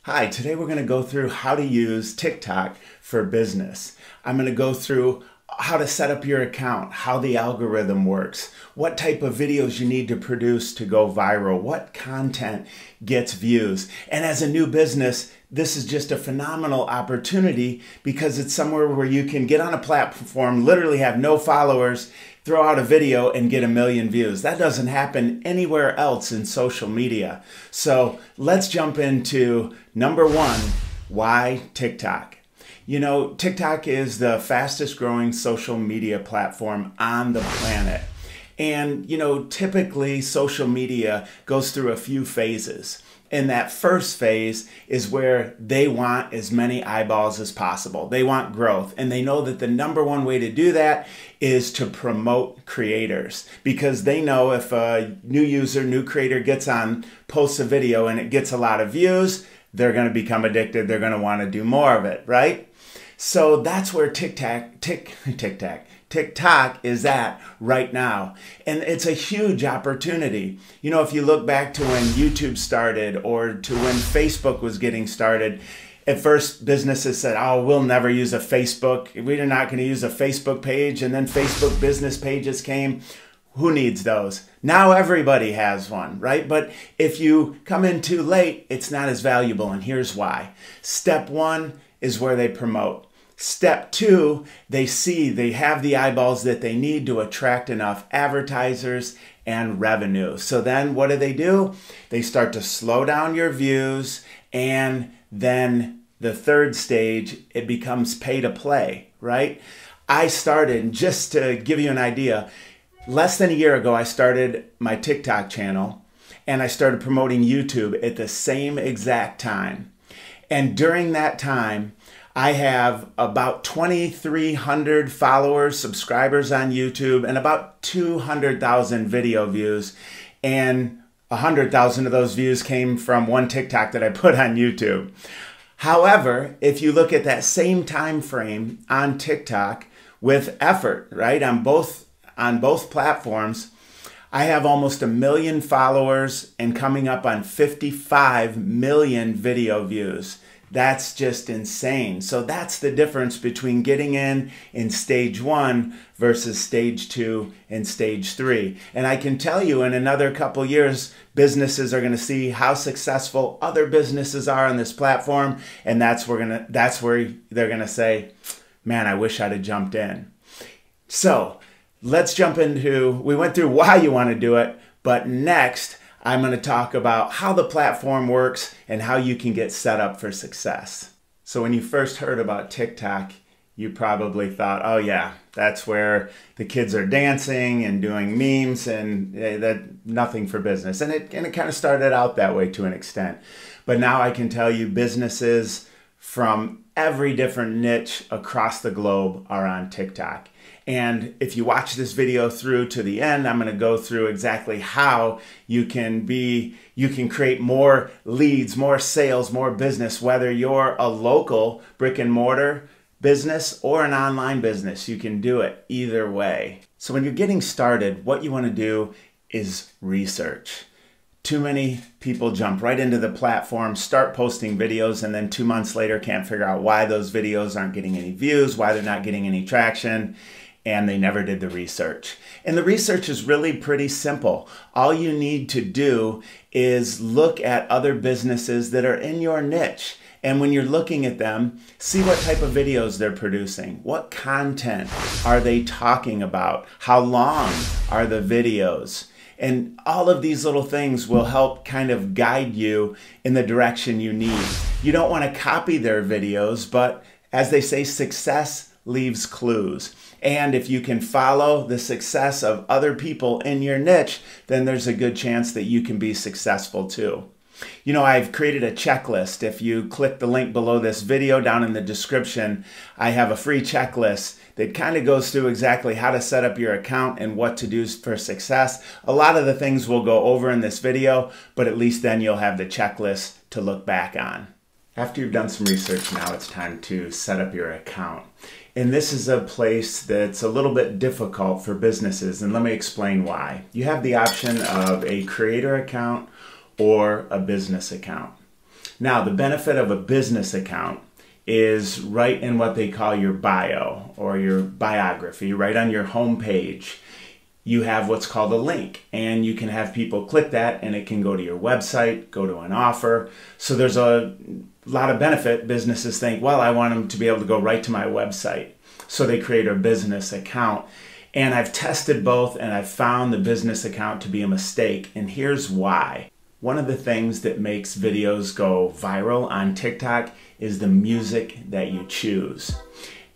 Hi, today we're going to go through how to use TikTok for business. I'm going to go through how to set up your account, how the algorithm works, what type of videos you need to produce to go viral, what content gets views. And as a new business, this is just a phenomenal opportunity because it's somewhere where you can get on a platform, literally have no followers, throw out a video and get 1 million views. That doesn't happen anywhere else in social media. So let's jump into number one, why TikTok? You know, TikTok is the fastest growing social media platform on the planet. And, you know, typically social media goes through a few phases. And that first phase is where they want as many eyeballs as possible. They want growth. And they know that the number one way to do that is to promote creators. Because they know if a new user, new creator gets on, posts a video and it gets a lot of views, they're going to become addicted. They're going to want to do more of it, right? So that's where TikTok is at right now. And it's a huge opportunity. You know, if you look back to when YouTube started or to when Facebook was getting started, at first businesses said, oh, we'll never use a Facebook. We're not going to use a Facebook page. And then Facebook business pages came. Who needs those? Now everybody has one, right? But if you come in too late, it's not as valuable. And here's why. Step one is where they promote. Step two, they have the eyeballs that they need to attract enough advertisers and revenue. So then what do? They start to slow down your views, and then the third stage, it becomes pay to play, right? I started, just to give you an idea, less than a year ago, I started my TikTok channel and I started promoting YouTube at the same exact time. And during that time, I have about 2,300 followers, subscribers on YouTube, and about 200,000 video views. And 100,000 of those views came from one TikTok that I put on YouTube. However, if you look at that same time frame on TikTok with effort, right, on both platforms, I have almost 1 million followers and coming up on 55 million video views. That's just insane. So that's the difference between getting in stage one versus stage two and stage three. And I can tell you in another couple years, businesses are going to see how successful other businesses are on this platform. And that's where they're going to say, man, I wish I'd have jumped in. So let's jump into, we went through why you want to do it, but next, I'm going to talk about how the platform works and how you can get set up for success. So when you first heard about TikTok, you probably thought, oh yeah, that's where the kids are dancing and doing memes and that nothing for business. And it kind of started out that way to an extent. But now I can tell you businesses from every different niche across the globe are on TikTok. And if you watch this video through to the end, I'm going to go through exactly how you can create more leads, more sales, more business, whether you're a local brick and mortar business or an online business. You can do it either way. So when you're getting started, what you want to do is research. Too many people jump right into the platform, start posting videos, and then 2 months later can't figure out why those videos aren't getting any views, why they're not getting any traction, and they never did the research. And the research is really pretty simple. All you need to do is look at other businesses that are in your niche. And when you're looking at them, see what type of videos they're producing. What content are they talking about? How long are the videos? And all of these little things will help kind of guide you in the direction you need. You don't want to copy their videos, but as they say, success leaves clues. And if you can follow the success of other people in your niche, then there's a good chance that you can be successful too. You know, I've created a checklist. If you click the link below this video down in the description, I have a free checklist that kind of goes through exactly how to set up your account and what to do for success. A lot of the things we'll go over in this video, but at least then you'll have the checklist to look back on. After you've done some research, now it's time to set up your account. And this is a place that's a little bit difficult for businesses, and let me explain why. You have the option of a creator account or a business account. Now, the benefit of a business account is right in what they call your bio or your biography, right on your home page. You have what's called a link, and you can have people click that and it can go to your website, go to an offer. So there's a lot of benefit. Businesses think, well, I want them to be able to go right to my website. So they create a business account. And I've tested both and I've found the business account to be a mistake. And here's why. One of the things that makes videos go viral on TikTok is the music that you choose.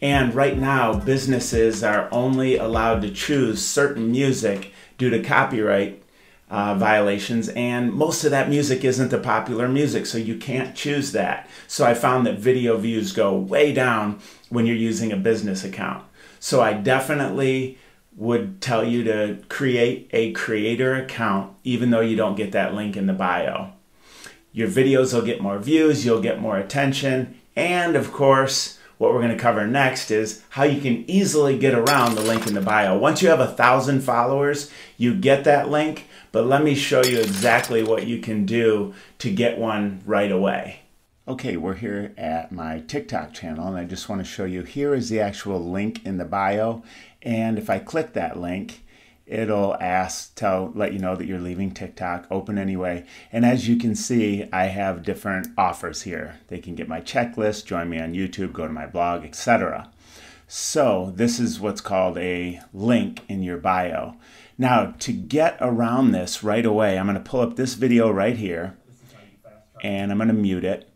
And right now, businesses are only allowed to choose certain music due to copyright violations, and most of that music isn't the popular music, so you can't choose that. So I found that video views go way down when you're using a business account. So I definitely would tell you to create a creator account even though you don't get that link in the bio. Your videos will get more views, you'll get more attention, and of course, what we're going to cover next is how you can easily get around the link in the bio. Once you have 1,000 followers, you get that link, but let me show you exactly what you can do to get one right away. Okay, we're here at my TikTok channel, and I just want to show you, here is the actual link in the bio, and if I click that link, it'll let you know that you're leaving TikTok, open anyway. And as you can see, I have different offers here. They can get my checklist, join me on YouTube, go to my blog, etc. So this is what's called a link in your bio. Now, to get around this right away, I'm going to pull up this video right here, and I'm going to mute it.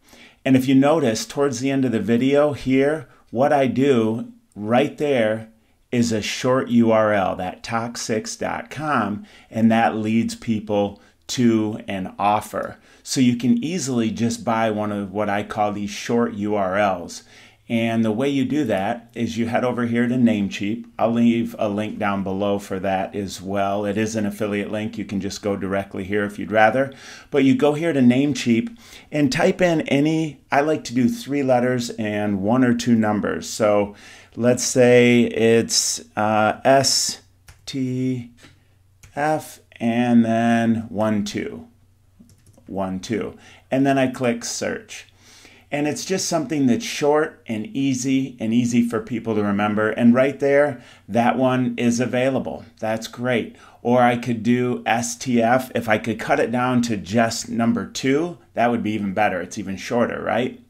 And if you notice, towards the end of the video here, what I do right there is a short URL, that talk6.com, and that leads people to an offer. So you can easily just buy one of what I call these short URLs. And the way you do that is you head over here to Namecheap. I'll leave a link down below for that as well. It is an affiliate link. You can just go directly here if you'd rather. But you go here to Namecheap and type in any, I like to do 3 letters and 1 or 2 numbers. So let's say it's STF and then 12. And then I click search. And it's just something that's short and easy for people to remember. And right there, that one is available. That's great. Or I could do STF. If I could cut it down to just number 2, that would be even better. It's even shorter, right?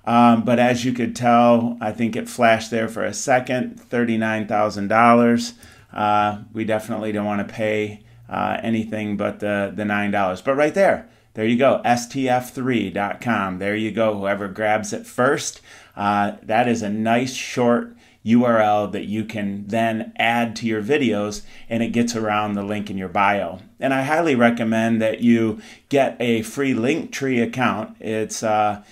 But as you could tell, I think it flashed there for a second, $39,000. We definitely don't want to pay anything but the $9. But right there you go, stf3.com. There you go, whoever grabs it first. That is a nice short URL that you can then add to your videos, and it gets around the link in your bio. And I highly recommend that you get a free Linktree account. It's I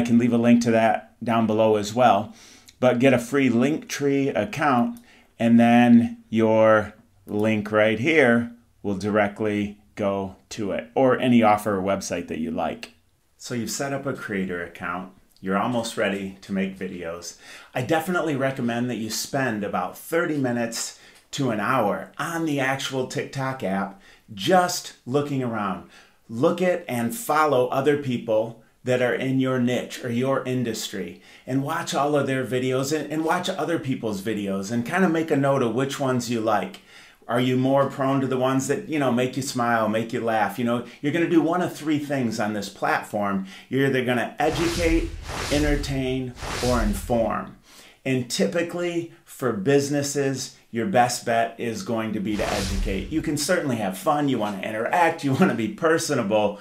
can leave a link to that down below as well. But get a free Linktree account, and then your link right here will directly go to it, or any offer or website that you like. So you've set up a creator account. You're almost ready to make videos. I definitely recommend that you spend about 30 minutes to an hour on the actual TikTok app just looking around. Look at and follow other people that are in your niche or your industry, and watch all of their videos and watch other people's videos and kind of make a note of which ones you like. Are you more prone to the ones that, make you smile, make you laugh? You're going to do one of 3 things on this platform. You're either going to educate, entertain, or inform. And typically for businesses, your best bet is going to be to educate. You can certainly have fun. You want to interact. You want to be personable,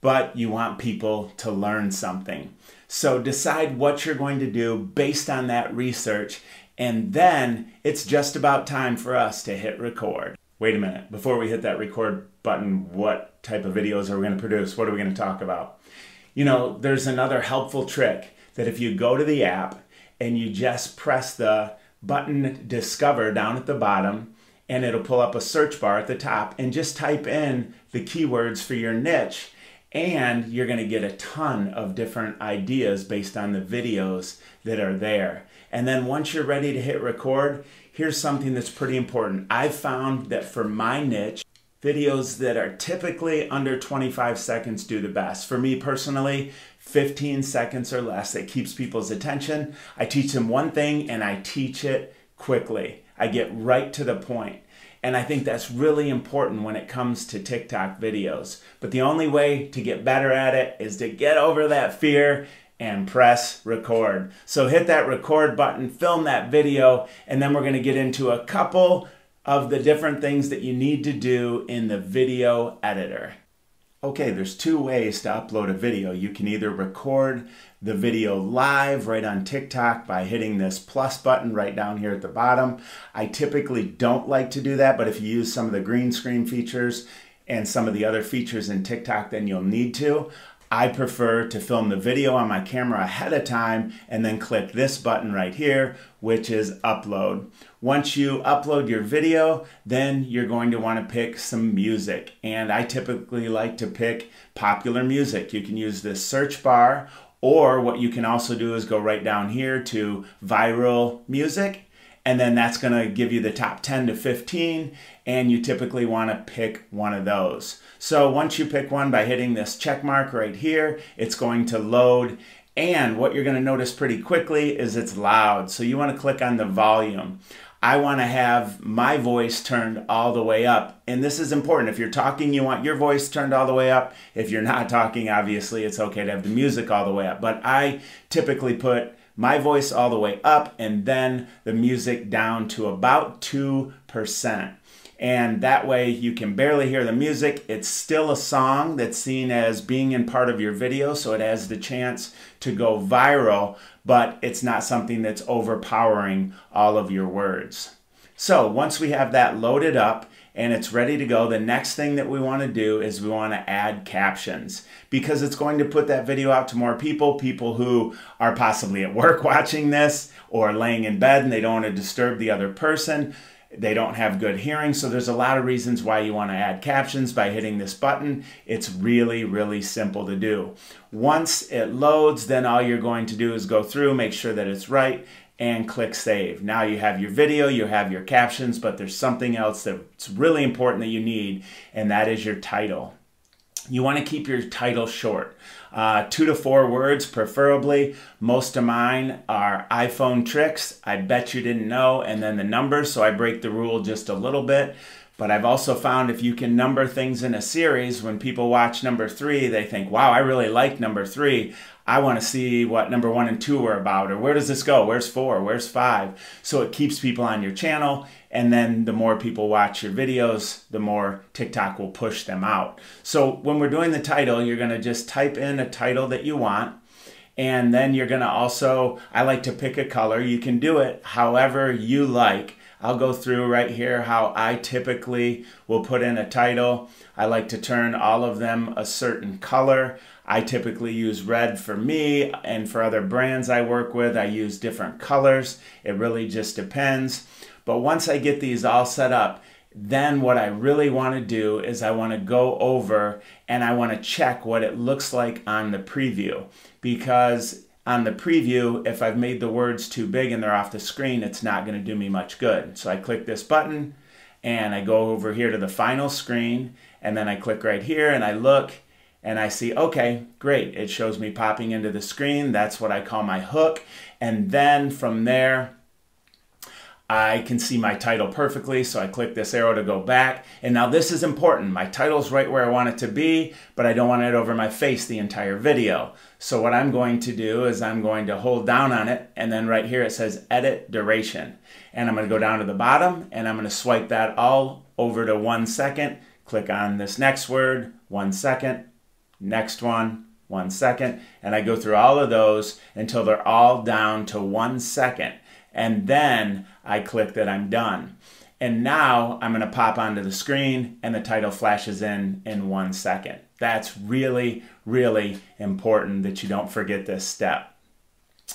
but you want people to learn something. So decide what you're going to do based on that research. And then it's just about time for us to hit record. Wait a minute, before we hit that record button, what type of videos are we going to produce? What are we going to talk about? There's another helpful trick that if you go to the app and you just press the button Discover down at the bottom, and it'll pull up a search bar at the top, and just type in the keywords for your niche, and you're going to get a ton of different ideas based on the videos that are there. And then once you're ready to hit record, here's something that's pretty important. I've found that for my niche, Videos that are typically under 25 seconds do the best. For me personally, 15 seconds or less, it keeps people's attention. I teach them one thing and I teach it quickly. I get right to the point. And I think that's really important when it comes to TikTok videos. But the only way to get better at it is to get over that fear and press record. So hit that record button, film that video, and then we're going to get into a couple of the different things that you need to do in the video editor. Okay, there's two ways to upload a video. You can either record the video live right on TikTok by hitting this plus button right down here at the bottom. I typically don't like to do that, but if you use some of the green screen features and some of the other features in TikTok, then you'll need to. I prefer to film the video on my camera ahead of time and then click this button right here, which is upload. Once you upload your video, then you're going to want to pick some music. And I typically like to pick popular music. You can use this search bar, or what you can also do is go right down here to viral music. And then that's going to give you the top 10 to 15, and you typically want to pick one of those. So once you pick one by hitting this check mark right here, it's going to load. And what you're going to notice pretty quickly is it's loud. So you want to click on the volume. I want to have my voice turned all the way up. And this is important. If you're talking, you want your voice turned all the way up. If you're not talking, obviously, it's okay to have the music all the way up. But I typically put my voice all the way up and then the music down to about 2%. And that way you can barely hear the music. It's still a song that's seen as being in part of your video, so it has the chance to go viral, but it's not something that's overpowering all of your words. So once we have that loaded up and it's ready to go, the next thing that we want to do is we want to add captions, because it's going to put that video out to more people who are possibly at work watching this or laying in bed and they don't want to disturb the other person. They don't have good hearing, so there's a lot of reasons why you want to add captions by hitting this button. It's really, really simple to do. Once it loads, then all you're going to do is go through, make sure that it's right, and click save. Now you have your video, you have your captions, but there's something else that's really important that you need, and that is your title. You want to keep your title short. 2 to 4 words preferably. Most of mine are iPhone tricks, I bet you didn't know, and then the numbers, so I break the rule just a little bit. But I've also found if you can number things in a series, when people watch number 3, they think, wow, I really like number 3. I want to see what number 1 and 2 are about, or where does this go? Where's 4? Where's 5? So it keeps people on your channel, and then the more people watch your videos, the more TikTok will push them out. So when we're doing the title, you're going to just type in a title that you want, and then you're going to also, I like to pick a color. You can do it however you like. I'll go through right here how I typically will put in a title. I like to turn all of them a certain color. I typically use red for me, and for other brands I work with, I use different colors. It really just depends. But once I get these all set up, then what I really want to do is I want to go over and I want to check what it looks like on the preview, because on the preview, if I've made the words too big and they're off the screen, it's not going to do me much good. So I click this button and I go over here to the final screen, and then I click right here and I look and I see, okay, great. It shows me popping into the screen. That's what I call my hook. And then from there, I can see my title perfectly, so I click this arrow to go back. And now this is important. My title's right where I want it to be, but I don't want it over my face the entire video. So what I'm going to do is I'm going to hold down on it, and then right here it says Edit Duration. And I'm going to go down to the bottom, and I'm going to swipe that all over to 1 second. Click on this next word, 1 second. Next one, 1 second. And I go through all of those until they're all down to 1 second. And then I click that I'm done. And now I'm going to pop onto the screen and the title flashes in 1 second. That's really, really important that you don't forget this step.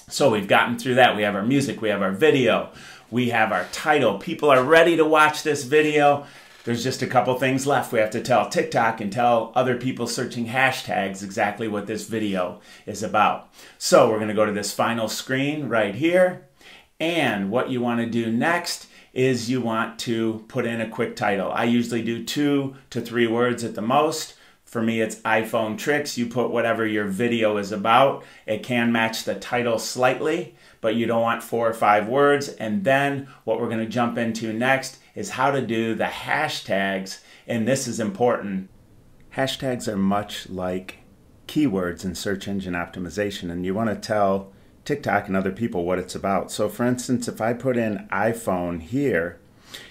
So we've gotten through that. We have our music, we have our video, we have our title. People are ready to watch this video. There's just a couple things left. We have to tell TikTok and tell other people searching hashtags exactly what this video is about. So we're going to go to this final screen right here. And what you want to do next is you want to put in a quick title. I usually do 2 to 3 words at the most. For me, it's iPhone tricks. You put whatever your video is about. It can match the title slightly, but you don't want 4 or 5 words. And then what we're going to jump into next is how to do the hashtags. And this is important. Hashtags are much like keywords in search engine optimization, and you want to tell TikTok and other people what it's about. So for instance, if I put in iPhone here,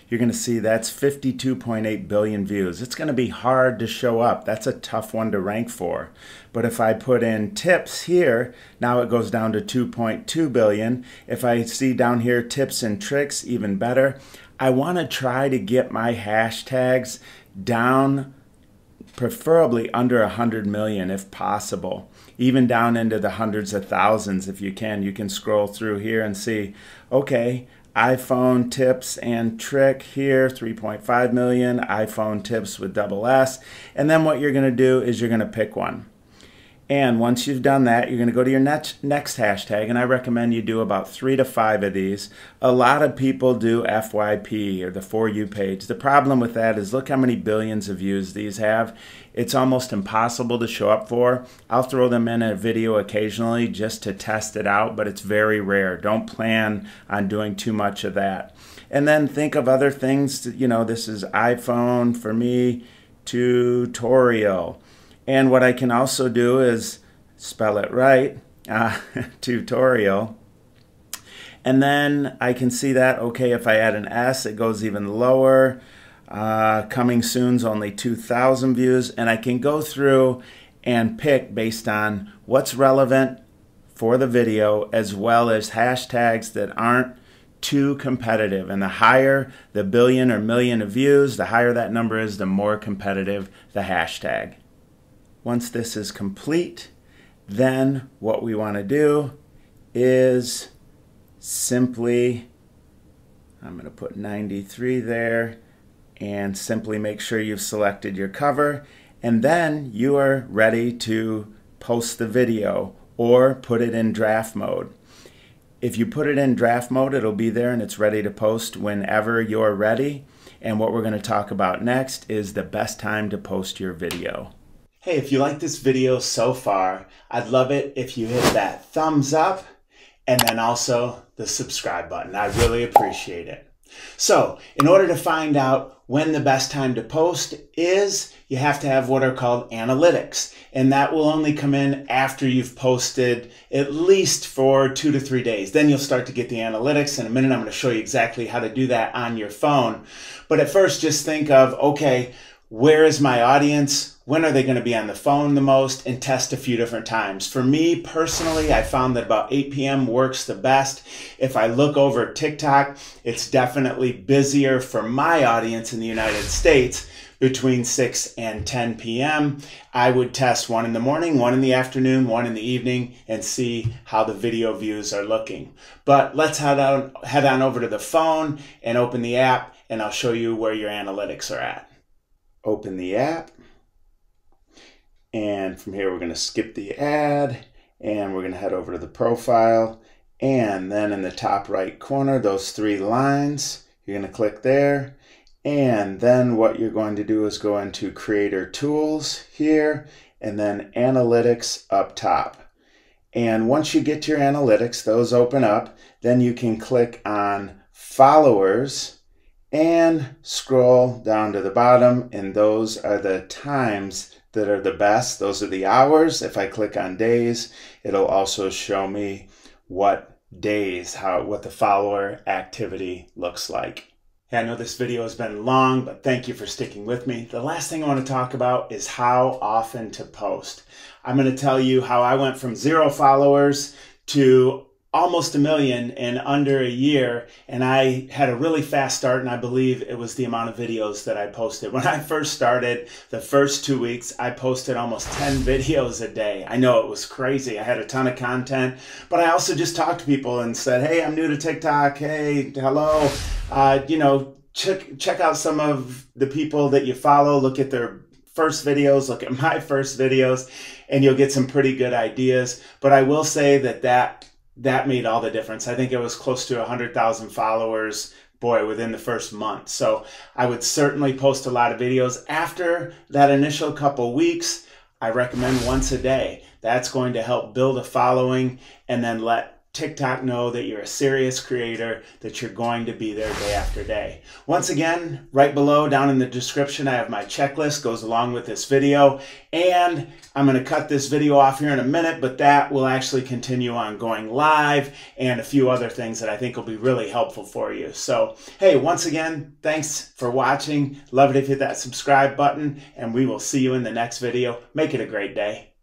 you're going to see that's 52.8 billion views. It's going to be hard to show up. That's a tough one to rank for. But if I put in tips here, now it goes down to 2.2 billion. If I see down here tips and tricks, even better. I want to try to get my hashtags down, preferably under 100 million if possible, even down into the hundreds of thousands if you can. You can scroll through here and see, okay, iPhone tips and trick here, 3.5 million, iPhone tips with double S. And then what you're going to do is you're going to pick one. And once you've done that, you're going to go to your next hashtag, and I recommend you do about 3 to 5 of these. A lot of people do FYP, or the For You page. The problem with that is look how many billions of views these have. It's almost impossible to show up for. I'll throw them in a video occasionally just to test it out, but it's very rare. Don't plan on doing too much of that. And then think of other things. You know, this is iPhone, for me, tutorial. And what I can also do is spell it right, tutorial. And then I can see that, okay, if I add an S, it goes even lower. Coming soon's only 2,000 views. And I can go through and pick based on what's relevant for the video, as well as hashtags that aren't too competitive. And the higher the billion or million of views, the higher that number is, the more competitive the hashtag. Once this is complete, then what we want to do is simply, I'm going to put 93 there, and simply make sure you've selected your cover, and then you are ready to post the video or put it in draft mode. If you put it in draft mode, it'll be there and it's ready to post whenever you're ready. And what we're going to talk about next is the best time to post your video. Hey, if you like this video so far, I'd love it if you hit that thumbs up and then also the subscribe button. I really appreciate it. So, in order to find out when the best time to post is, you have to have what are called analytics. And that will only come in after you've posted at least for 2 to 3 days. Then you'll start to get the analytics. In a minute, I'm going to show you exactly how to do that on your phone. But at first, just think of, okay, where is my audience? When are they going to be on the phone the most? And test a few different times. For me personally, I found that about 8 p.m. works the best. If I look over TikTok, it's definitely busier for my audience in the United States between 6 and 10 p.m. I would test 1 in the morning, 1 in the afternoon, 1 in the evening, and see how the video views are looking. But let's head on over to the phone and open the app, and I'll show you where your analytics are at. Open the app. And from here, we're going to skip the ad, and we're going to head over to the profile. And then in the top right corner, those 3 lines, you're going to click there. And then what you're going to do is go into Creator Tools here, and then Analytics up top. And once you get to your analytics, those open up, then you can click on Followers and scroll down to the bottom, and those are the times that are the best. Those are the hours. If I click on days, it'll also show me what days, what the follower activity looks like. Hey, I know this video has been long, but thank you for sticking with me. The last thing I want to talk about is how often to post. I'm going to tell you how I went from 0 followers to almost 1 million in under a year, and I had a really fast start, and I believe it was the amount of videos that I posted. When I first started, the first 2 weeks, I posted almost 10 videos a day. I know it was crazy. I had a ton of content, but I also just talked to people and said, hey, I'm new to TikTok. Hey, hello. Check out some of the people that you follow. Look at their first videos, look at my first videos, and you'll get some pretty good ideas. But I will say that made all the difference. I think it was close to 100,000 followers boy, within the first month. So I would certainly post a lot of videos. After that initial couple weeks, I recommend once a day. That's going to help build a following and then let TikTok know that you're a serious creator, that you're going to be there day after day. Once again, right below down in the description, I have my checklist, goes along with this video. And I'm going to cut this video off here in a minute, but that will actually continue on going live and a few other things that I think will be really helpful for you. So, hey, once again, thanks for watching. Love it if you hit that subscribe button, and we will see you in the next video. Make it a great day.